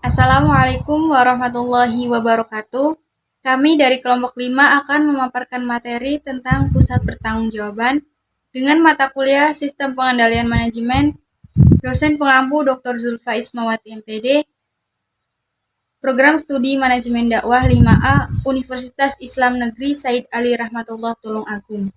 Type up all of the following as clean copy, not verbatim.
Assalamualaikum warahmatullahi wabarakatuh. Kami dari kelompok 5 akan memaparkan materi tentang pusat pertanggungjawaban dengan mata kuliah Sistem Pengendalian Manajemen, dosen pengampu Dr. Zulfa Ismawati MPD, Program Studi Manajemen Dakwah 5A, Universitas Islam Negeri Said Ali Rahmatullah Tulung Agung.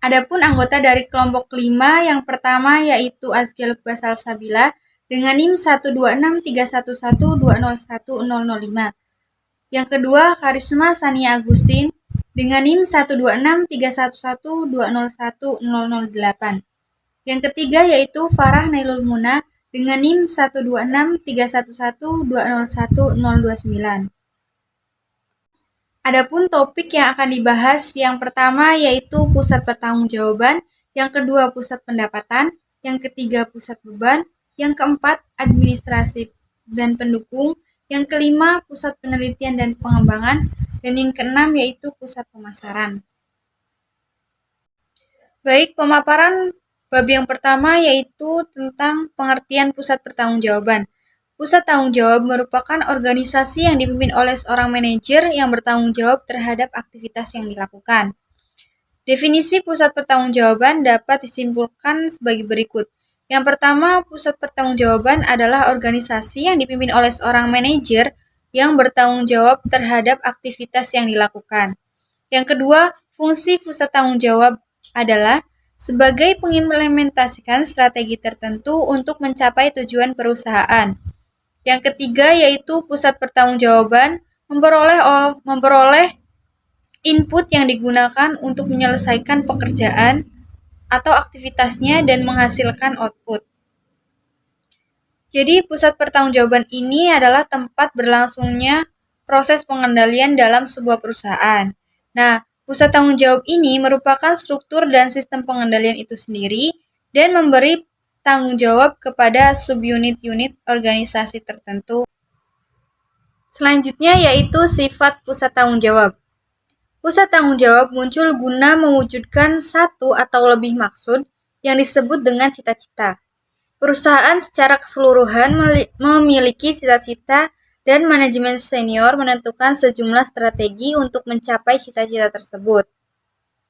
Adapun anggota dari kelompok 5 yang pertama yaitu Azkia Lukba Salsabila dengan NIM 1263112010005. Yang kedua Karisma Sania Agustin dengan NIM 1263112010008. Yang ketiga yaitu Farah Nailul Muna dengan NIM 1263112010029. Adapun topik yang akan dibahas yang pertama yaitu pusat pertanggungjawaban, yang kedua pusat pendapatan, yang ketiga pusat beban, yang keempat administrasi dan pendukung, yang kelima pusat penelitian dan pengembangan, dan yang keenam yaitu pusat pemasaran. Baik, pemaparan bab yang pertama yaitu tentang pengertian pusat pertanggungjawaban. Pusat tanggung jawab merupakan organisasi yang dipimpin oleh seorang manajer yang bertanggung jawab terhadap aktivitas yang dilakukan. Definisi pusat pertanggungjawaban dapat disimpulkan sebagai berikut. Yang pertama, pusat pertanggungjawaban adalah organisasi yang dipimpin oleh seorang manajer yang bertanggung jawab terhadap aktivitas yang dilakukan. Yang kedua, fungsi pusat tanggung jawab adalah sebagai pengimplementasikan strategi tertentu untuk mencapai tujuan perusahaan. Yang ketiga yaitu pusat pertanggungjawaban memperoleh input yang digunakan untuk menyelesaikan pekerjaan atau aktivitasnya dan menghasilkan output. Jadi pusat pertanggungjawaban ini adalah tempat berlangsungnya proses pengendalian dalam sebuah perusahaan. Nah, pusat tanggung jawab ini merupakan struktur dan sistem pengendalian itu sendiri dan memberi tanggung jawab kepada subunit-unit organisasi tertentu. Selanjutnya yaitu sifat pusat tanggung jawab. Pusat tanggung jawab muncul guna mewujudkan satu atau lebih maksud yang disebut dengan cita-cita. Perusahaan secara keseluruhan memiliki cita-cita dan manajemen senior menentukan sejumlah strategi untuk mencapai cita-cita tersebut.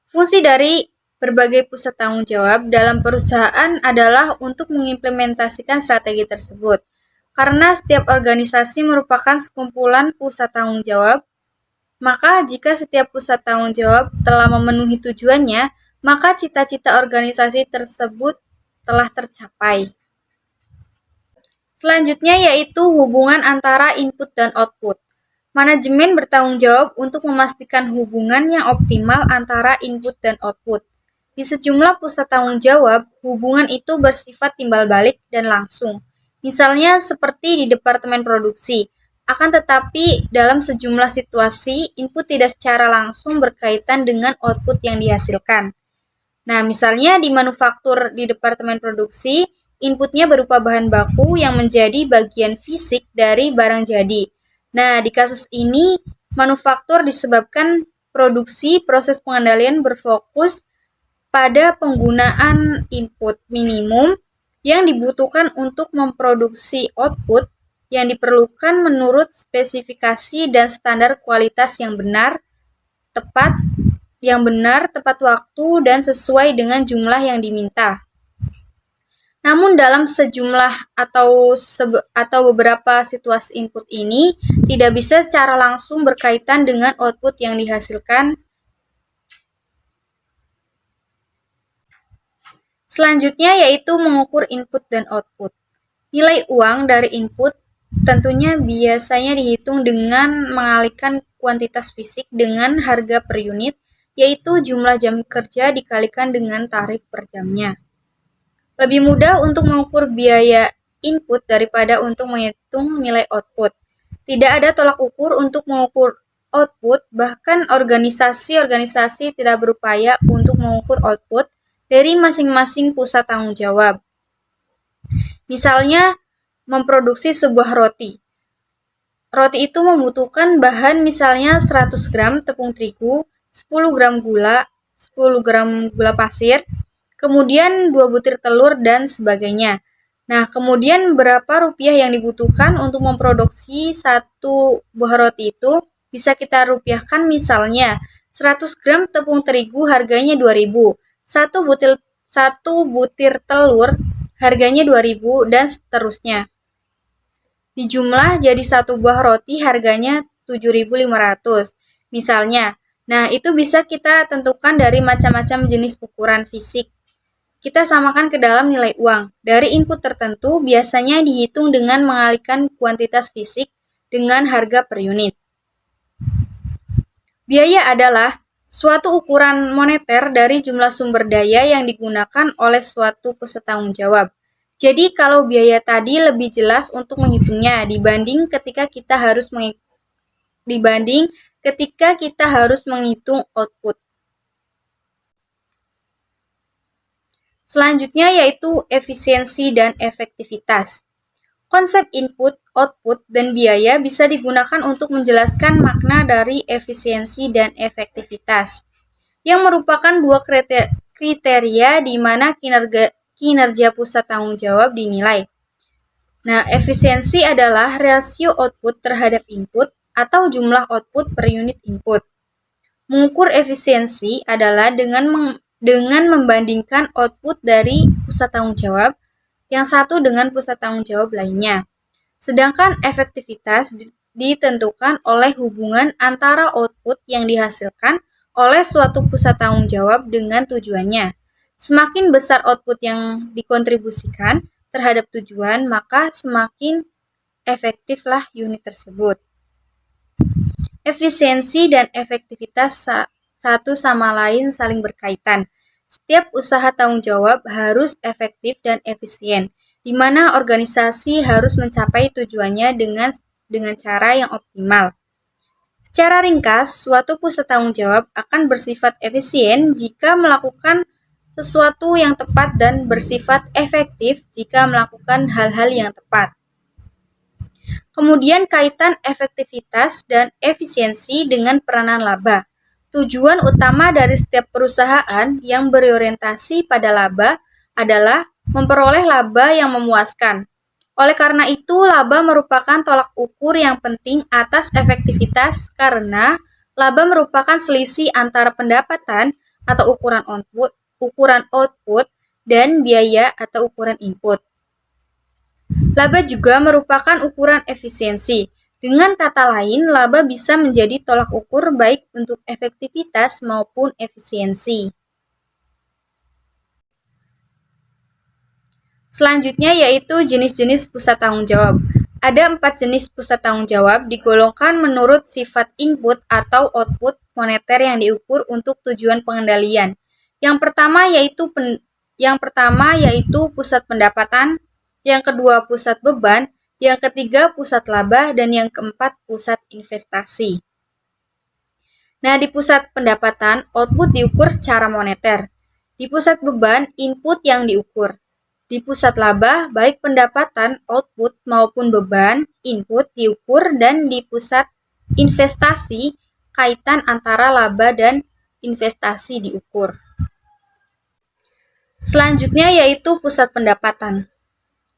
Fungsi dari berbagai pusat tanggung jawab dalam perusahaan adalah untuk mengimplementasikan strategi tersebut. Karena setiap organisasi merupakan sekumpulan pusat tanggung jawab, maka jika setiap pusat tanggung jawab telah memenuhi tujuannya, maka cita-cita organisasi tersebut telah tercapai. Selanjutnya yaitu hubungan antara input dan output. Manajemen bertanggung jawab untuk memastikan hubungan yang optimal antara input dan output. Di sejumlah pusat tanggung jawab, hubungan itu bersifat timbal balik dan langsung. Misalnya seperti di departemen produksi. Akan tetapi dalam sejumlah situasi, input tidak secara langsung berkaitan dengan output yang dihasilkan. Nah, misalnya di manufaktur di departemen produksi, inputnya berupa bahan baku yang menjadi bagian fisik dari barang jadi. Nah, di kasus ini, manufaktur disebabkan produksi proses pengendalian berfokus pada penggunaan input minimum yang dibutuhkan untuk memproduksi output yang diperlukan menurut spesifikasi dan standar kualitas yang benar, tepat waktu, dan sesuai dengan jumlah yang diminta. Namun dalam sejumlah atau beberapa situasi input ini tidak bisa secara langsung berkaitan dengan output yang dihasilkan. Selanjutnya yaitu mengukur input dan output. Nilai uang dari input tentunya biasanya dihitung dengan mengalihkan kuantitas fisik dengan harga per unit, yaitu jumlah jam kerja dikalikan dengan tarif per jamnya. Lebih mudah untuk mengukur biaya input daripada untuk menghitung nilai output. Tidak ada tolak ukur untuk mengukur output, bahkan organisasi-organisasi tidak berupaya untuk mengukur output dari masing-masing pusat tanggung jawab. Misalnya, memproduksi sebuah roti. Roti itu membutuhkan bahan misalnya 100 gram tepung terigu, 10 gram gula, 10 gram gula pasir, kemudian 2 butir telur, dan sebagainya. Nah, kemudian berapa rupiah yang dibutuhkan untuk memproduksi satu buah roti itu bisa kita rupiahkan, misalnya 100 gram tepung terigu harganya 2.000, satu butir telur harganya 2.000, dan seterusnya. Dijumlah jadi satu buah roti harganya 7.500 misalnya. Nah, itu bisa kita tentukan dari macam-macam jenis ukuran fisik. Kita samakan ke dalam nilai uang. Dari input tertentu biasanya dihitung dengan mengalihkan kuantitas fisik dengan harga per unit. Biaya adalah suatu ukuran moneter dari jumlah sumber daya yang digunakan oleh suatu pusat tanggung jawab. Jadi kalau biaya tadi lebih jelas untuk menghitungnya dibanding ketika kita harus menghitung output. Selanjutnya yaitu efisiensi dan efektivitas. Konsep input, output, dan biaya bisa digunakan untuk menjelaskan makna dari efisiensi dan efektivitas, yang merupakan dua kriteria di mana kinerja pusat tanggung jawab dinilai. Nah, efisiensi adalah rasio output terhadap input atau jumlah output per unit input. Mengukur efisiensi adalah dengan membandingkan output dari pusat tanggung jawab yang satu dengan pusat tanggung jawab lainnya. Sedangkan efektivitas ditentukan oleh hubungan antara output yang dihasilkan oleh suatu pusat tanggung jawab dengan tujuannya. Semakin besar output yang dikontribusikan terhadap tujuan, maka semakin efektiflah unit tersebut. Efisiensi dan efektivitas satu sama lain saling berkaitan. Setiap usaha tanggung jawab harus efektif dan efisien, di mana organisasi harus mencapai tujuannya dengan cara yang optimal. Secara ringkas, suatu pusat tanggung jawab akan bersifat efisien jika melakukan sesuatu yang tepat dan bersifat efektif jika melakukan hal-hal yang tepat. Kemudian kaitan efektivitas dan efisiensi dengan peranan laba. Tujuan utama dari setiap perusahaan yang berorientasi pada laba adalah memperoleh laba yang memuaskan. Oleh karena itu, laba merupakan tolak ukur yang penting atas efektivitas karena laba merupakan selisih antara pendapatan atau ukuran output dan biaya atau ukuran input. Laba juga merupakan ukuran efisiensi. Dengan kata lain, laba bisa menjadi tolak ukur baik untuk efektivitas maupun efisiensi. Selanjutnya yaitu jenis-jenis pusat tanggung jawab. Ada 4 jenis pusat tanggung jawab digolongkan menurut sifat input atau output moneter yang diukur untuk tujuan pengendalian. Yang pertama yaitu pusat pendapatan, yang kedua pusat beban, yang ketiga pusat laba, dan yang keempat pusat investasi. Nah, di pusat pendapatan, output diukur secara moneter. Di pusat beban, input yang diukur. Di pusat laba, baik pendapatan, output, maupun beban, input diukur, dan di pusat investasi, kaitan antara laba dan investasi diukur. Selanjutnya yaitu pusat pendapatan.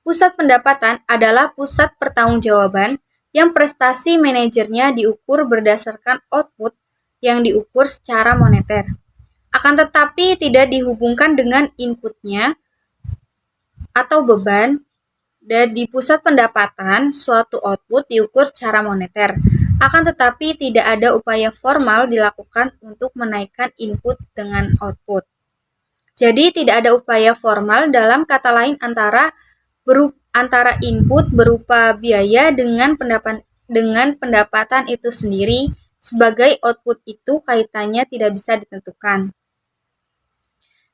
Pusat pendapatan adalah pusat pertanggungjawaban yang prestasi manajernya diukur berdasarkan output yang diukur secara moneter. Akan tetapi tidak dihubungkan dengan inputnya atau beban, dan di pusat pendapatan suatu output diukur secara moneter. Akan tetapi tidak ada upaya formal dilakukan untuk menaikkan input dengan output. Jadi tidak ada upaya formal dalam kata lain antara input berupa biaya dengan pendapatan itu sendiri sebagai output itu kaitannya tidak bisa ditentukan.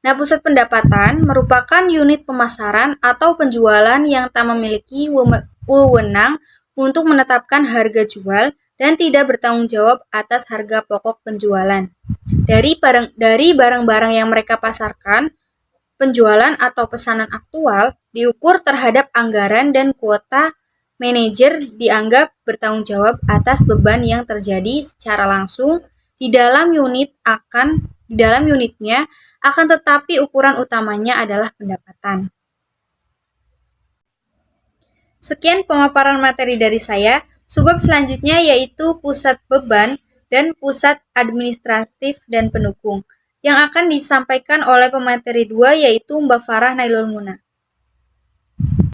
Nah, pusat pendapatan merupakan unit pemasaran atau penjualan yang tak memiliki wewenang untuk menetapkan harga jual dan tidak bertanggung jawab atas harga pokok penjualan. Dari barang-barang yang mereka pasarkan, penjualan atau pesanan aktual diukur terhadap anggaran dan kuota. Manajer dianggap bertanggung jawab atas beban yang terjadi secara langsung di dalam unitnya, akan tetapi ukuran utamanya adalah pendapatan. Sekian pemaparan materi dari saya. Subbab selanjutnya yaitu pusat beban dan pusat administratif dan pendukung yang akan disampaikan oleh pemateri 2 yaitu Mbak Farah Nailul Muna.